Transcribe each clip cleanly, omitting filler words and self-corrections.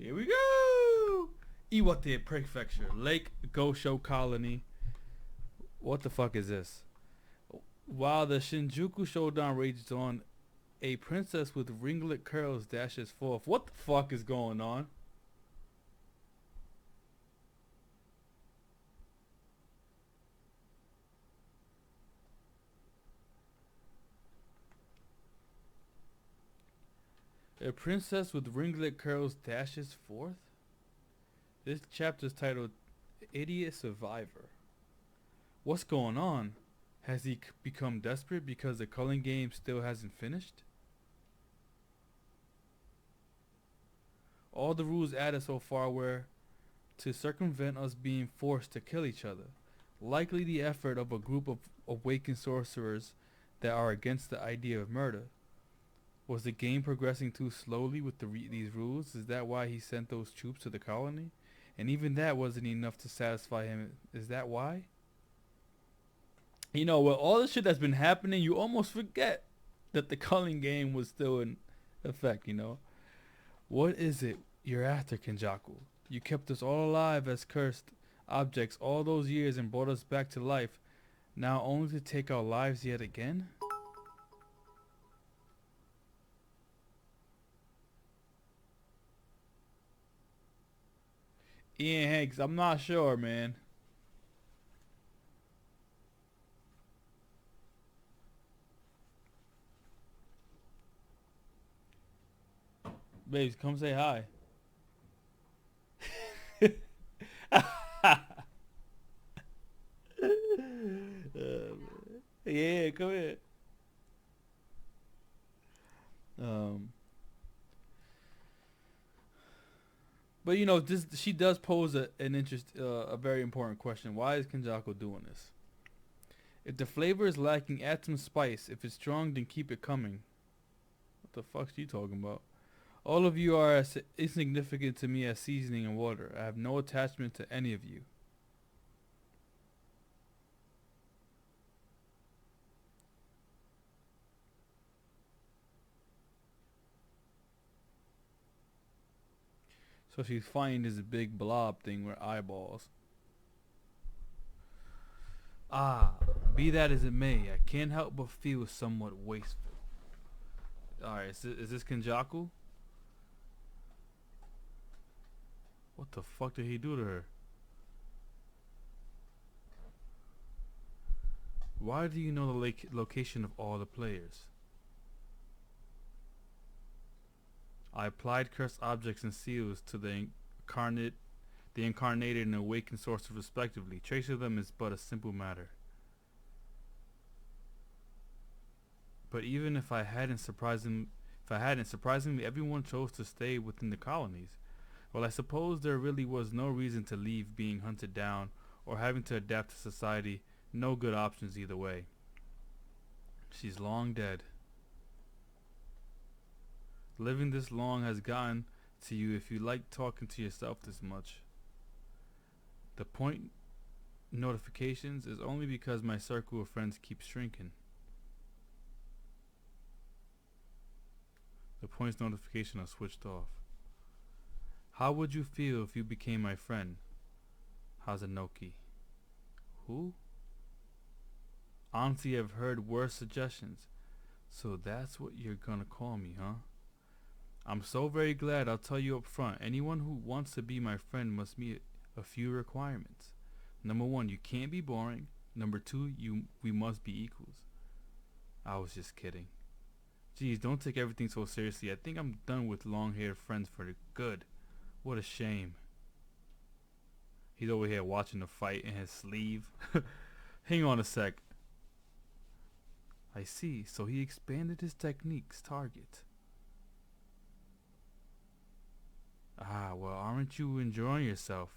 Here we go. Iwate Prefecture, Lake Gosho Colony. What the fuck is this? While the Shinjuku showdown rages on, a princess with ringlet curls dashes forth. What the fuck is going on? A princess with ringlet curls dashes forth? This chapter is titled Idiot Survivor. What's going on? Has he become desperate because the Culling Game still hasn't finished? All the rules added so far were to circumvent us being forced to kill each other. Likely the effort of a group of awakened sorcerers that are against the idea of murder. Was the game progressing too slowly with these rules? Is that why he sent those troops to the colony? And even that wasn't enough to satisfy him. Is that why? You know, with all the shit that's been happening, you almost forget that the Culling Game was still in effect, you know? What is it you're after, Kenjaku? You kept us all alive as cursed objects all those years and brought us back to life, now only to take our lives yet again? Ian Hanks, I'm not sure, man. Babes, come say hi. Yeah, come here. Um, but you know, this she does pose a very important question. Why is Kenjaku doing this? If the flavor is lacking, add some spice. If it's strong, then keep it coming. What the fuck's you talking about? All of you are as insignificant to me as seasoning and water. I have no attachment to any of you. So she's finding this big blob thing with eyeballs. Ah, be that as it may, I can't help but feel somewhat wasteful. Alright, is this Kenjaku? What the fuck did he do to her? Why do you know the location of all the players? I applied cursed objects and seals to the incarnated and awakened sources respectively. Trace of them is but a simple matter. But even if I hadn't, surprisingly, everyone chose to stay within the colonies. Well, I suppose there really was no reason to leave being hunted down or having to adapt to society. No good options either way. She's long dead. Living this long has gotten to you if you like talking to yourself this much. The point notifications is only because my circle of friends keeps shrinking. The points notification are switched off. How would you feel if you became my friend? Hazanoki. Who? Honestly, I've heard worse suggestions. So that's what you're gonna call me, huh? I'm so very glad. I'll tell you up front. Anyone who wants to be my friend must meet a few requirements. Number 1, you can't be boring. Number 2, we must be equals. I was just kidding. Geez, don't take everything so seriously. I think I'm done with long-haired friends for the good. What a shame. He's over here watching the fight in his sleeve. Hang on a sec. I see. So he expanded his techniques target. Ah, well, aren't you enjoying yourself?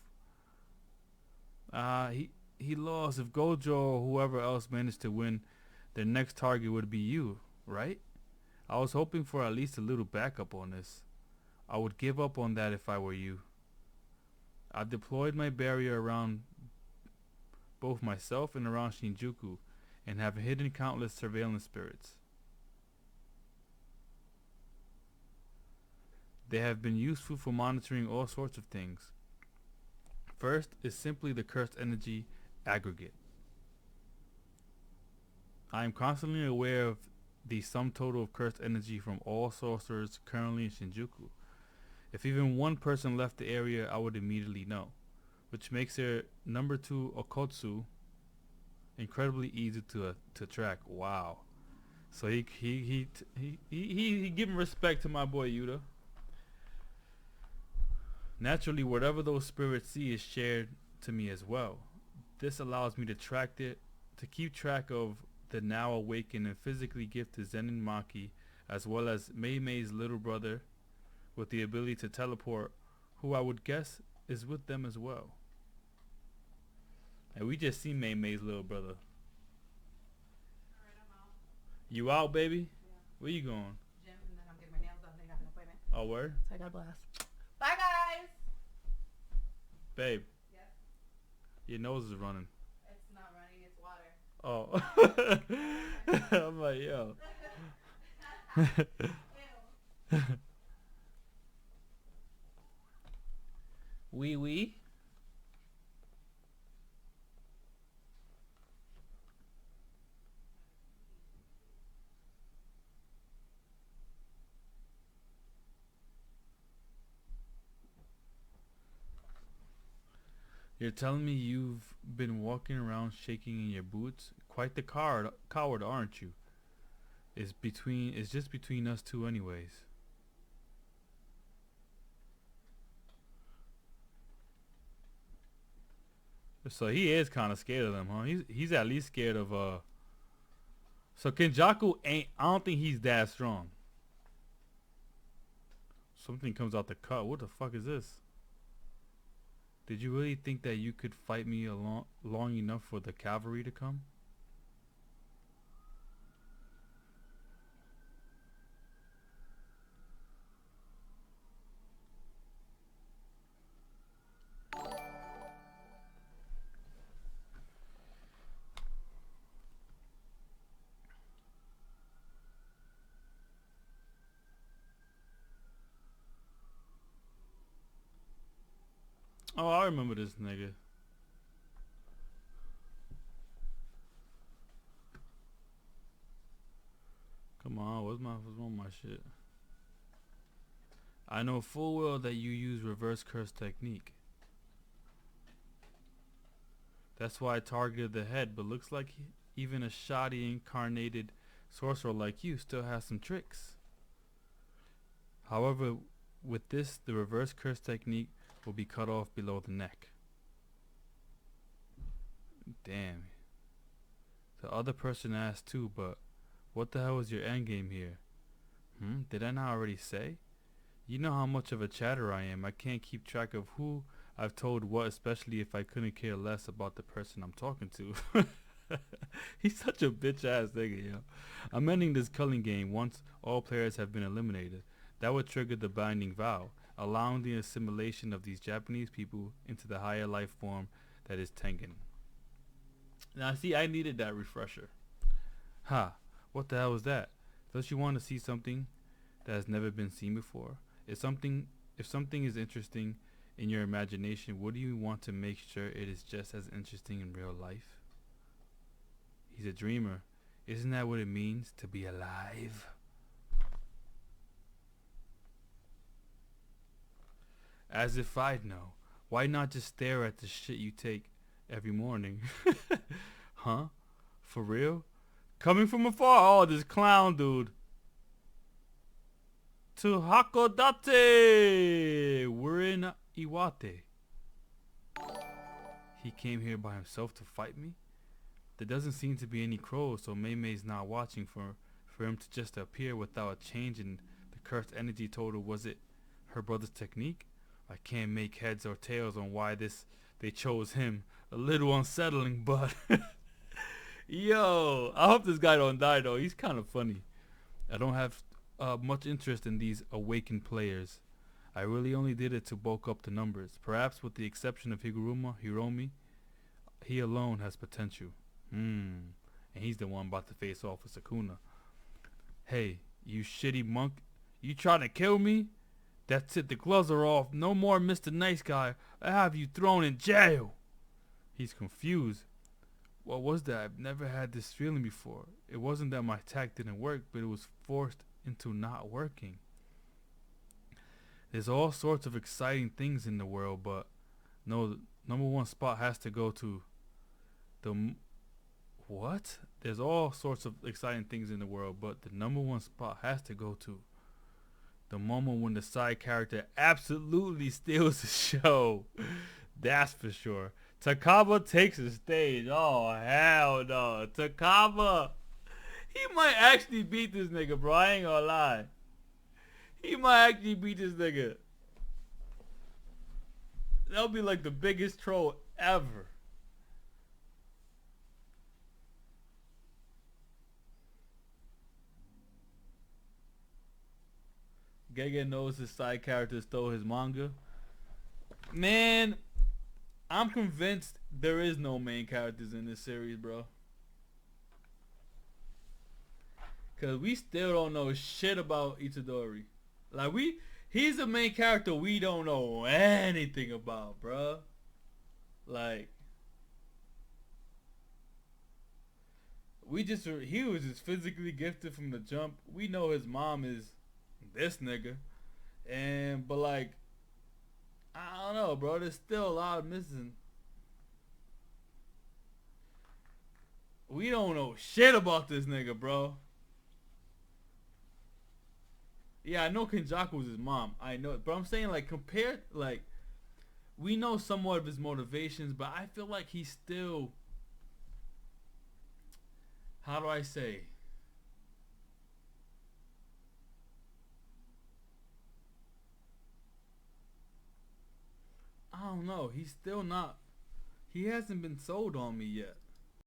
He lost. If Gojo or whoever else managed to win, their next target would be you, right? I was hoping for at least a little backup on this. I would give up on that if I were you. I've deployed my barrier around both myself and around Shinjuku, and have hidden countless surveillance spirits. They have been useful for monitoring all sorts of things. First is simply the cursed energy aggregate. I am constantly aware of the sum total of cursed energy from all sorcerers currently in Shinjuku. If even one person left the area, I would immediately know, which makes their number 2 Okotsu incredibly easy to track. Wow. So he giving respect to my boy Yuta. Naturally, whatever those spirits see is shared to me as well. This allows me to keep track of the now awakened and physically gifted Zenin Maki, as well as Mei Mei's little brother, with the ability to teleport, who I would guess is with them as well. And we just see Mei Mei's little brother. Alright, I'm out. You out, baby? Yeah. Where you going? Gym, and then I'm getting my nails done. They got an appointment. Oh, word? So I got a blast. Bye, guys. Babe. Yes. Your nose is running. It's not running. It's water. Oh. I'm like, yo. Ew. Wee wee. You're telling me you've been walking around shaking in your boots? Quite the coward, aren't you? It's just between us two anyways. So he is kind of scared of them, huh? He's at least scared of So Kenjaku ain't. I don't think he's that strong. Something comes out the cut. What the fuck is this? Did you really think that you could fight me long enough for the cavalry to come? Oh, I remember this nigga. Come on, what's wrong with my shit? I know full well that you use reverse curse technique. That's why I targeted the head, but looks like even a shoddy incarnated sorcerer like you still has some tricks. However, with this, the reverse curse technique will be cut off below the neck. Damn. The other person asked too, but what the hell is your endgame here? Did I not already say? You know how much of a chatter I am. I can't keep track of who I've told what, especially if I couldn't care less about the person I'm talking to. He's such a bitch ass nigga, yo. I'm ending this Culling Game once all players have been eliminated. That would trigger the Binding Vow, allowing the assimilation of these Japanese people into the higher life form that is Tengen. Now see, I needed that refresher. Ha, what the hell was that? Don't you want to see something that has never been seen before? If something is interesting in your imagination, would you want to make sure it is just as interesting in real life? He's a dreamer. Isn't that what it means to be alive? As if I'd know. Why not just stare at the shit you take every morning? Huh? For real? Coming from afar? Oh, this clown dude. To Hakodate! We're in Iwate. He came here by himself to fight me? There doesn't seem to be any crows, so Mei Mei's not watching for him to just appear without a change in the cursed energy total. Was it her brother's technique? I can't make heads or tails on why they chose him. A little unsettling, but yo, I hope this guy don't die though. He's kind of funny. I don't have much interest in these awakened players. I really only did it to bulk up the numbers. Perhaps with the exception of Hiromi, he alone has potential. And he's the one about to face off with Sukuna. Hey, you shitty monk. You trying to kill me? That's it, the gloves are off. No more Mr. Nice Guy. I have you thrown in jail. He's confused. What was that? I've never had this feeling before. It wasn't that my attack didn't work, but it was forced into not working. There's all sorts of exciting things in the world, but no, the number one spot has to go to the... What? There's all sorts of exciting things in the world, but the number one spot has to go to the moment when the side character absolutely steals the show. That's for sure. Takaba takes the stage. Oh, hell no. Takaba. He might actually beat this nigga, bro. I ain't gonna lie. He might actually beat this nigga. That'll be like the biggest troll ever. Gege knows his side character stole his manga. Man, I'm convinced there is no main characters in this series, bro. Cause we still don't know shit about Itadori. Like he's the main character we don't know anything about, bro. Like, he was just physically gifted from the jump. We know his mom is this nigga, but like, I don't know, bro. There's still a lot missing. We don't know shit about this nigga, bro. Yeah, I know Kenjaku was his mom. I know it. But I'm saying, like, compared, like, we know somewhat of his motivations, but I feel like he's still, how do I say? I don't know. He's still not, he hasn't been sold on me yet.